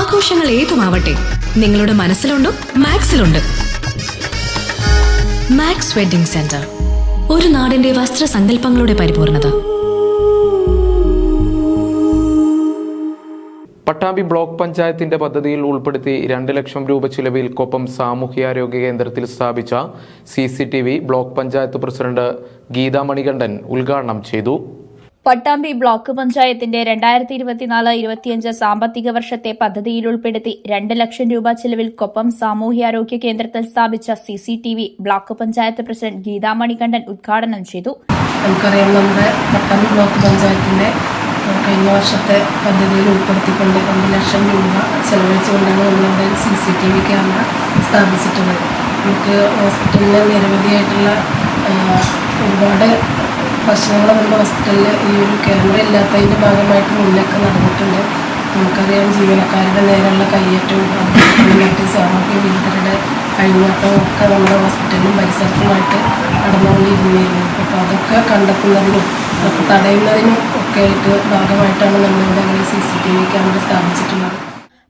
ആഘോഷങ്ങൾ ഏതുമാവട്ടെ, നിങ്ങളുടെ മനസ്സിലുണ്ടോ മാക്സിലുണ്ട്. Max wedding centre, ഒരു നാടിന്റെ വസ്ത്രസങ്കല്പങ്ങളുടെ പരിപൂർണത. പട്ടാമ്പി ബ്ലോക്ക് പഞ്ചായത്തിന്റെ പദ്ധതിയിൽ ഉൾപ്പെടുത്തി 2 ലക്ഷം രൂപ ചിലവിൽ കൊപ്പം സാമൂഹ്യാരോഗ്യ കേന്ദ്രത്തിൽ സ്ഥാപിച്ച CCTV block panchayat president Geetha Manikandan ഉദ്ഘാടനം ചെയ്തു. പട്ടാമ്പി ബ്ലോക്ക് പഞ്ചായത്തിന്റെ 2024-25 സാമ്പത്തിക വർഷത്തെ പദ്ധതിയിൽ ഉൾപ്പെടുത്തി 2 ലക്ഷം രൂപ ചിലവിൽ കൊപ്പം സാമൂഹ്യാരോഗ്യ കേന്ദ്രത്തിൽ സ്ഥാപിച്ച CCTV block panchayat president Geetha Manikandan ഉദ്ഘാടനം ചെയ്തു. നമുക്കറിയാം, നമ്മുടെ പട്ടാമ്പി ബ്ലോക്ക് പഞ്ചായത്തിന്റെ കഴിഞ്ഞ വർഷത്തെ പദ്ധതിയിൽ ഉൾപ്പെടുത്തിക്കൊണ്ട് 2 ലക്ഷം രൂപ ചെലവഴിച്ചുകൊണ്ടാണ് നമ്മളുടെ CCTV ക്യാമറ സ്ഥാപിച്ചിട്ടുള്ളത്. നമുക്ക് ഹോസ്പിറ്റലിൽ നിരവധിയായിട്ടുള്ള ഒരുപാട് പ്രശ്നങ്ങൾ നമ്മുടെ ഹോസ്പിറ്റലിൽ ഈ ഒരു ക്യാമറ ഇല്ലാത്തതിൻ്റെ ഭാഗമായിട്ട് മുന്നൊക്കെ നടന്നിട്ടുണ്ട്. നമുക്കറിയാം, ജീവനക്കാരുടെ നേരെയുള്ള കയ്യേറ്റവും മറ്റ് സാമൂഹ്യ വിരുദ്ധരുടെ അഴിഞ്ഞാട്ടവും ഒക്കെ നമ്മുടെ ഹോസ്പിറ്റലിലും പരിസരത്തുമായിട്ട് നടന്നുകൊണ്ടിരുന്നിരുന്നു. അപ്പോൾ അതൊക്കെ കണ്ടെത്തുന്നതിനും അതൊക്കെ തടയുന്നതിനും ഒക്കെ ആയിട്ട് ഭാഗമായിട്ടാണ് നമ്മളിവിടെ അങ്ങനെ CCTV ക്യാമറ സ്ഥാപിച്ചിട്ടുള്ളത്.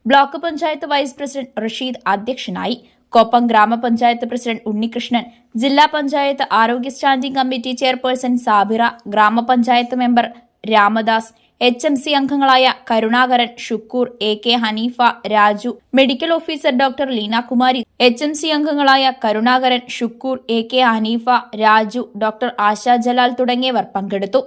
Block panchayat vice president Rasheed അധ്യക്ഷനായി. കൊപ്പം ഗ്രാമപഞ്ചായത്ത് പ്രസിഡന്റ് ഉണ്ണികൃഷ്ണൻ, ജില്ലാ പഞ്ചായത്ത് ആരോഗ്യ സ്റ്റാൻഡിംഗ് കമ്മിറ്റി ചെയർപേഴ്സൺ സാബിറ, ഗ്രാമപഞ്ചായത്ത് മെമ്പർ രാമദാസ്, HMC അംഗങ്ങളായ Karunakaran, Shukoor, AK Haneefa, Raju, medical officer doctor Leenakumari, HMC അംഗങ്ങളായ കരുണാകരൻ, ഷുക്കൂർ, AK ഹനീഫ, രാജു, ഡോക്ടർ ആശ ജലാൽ തുടങ്ങിയവർ പങ്കെടുത്തു.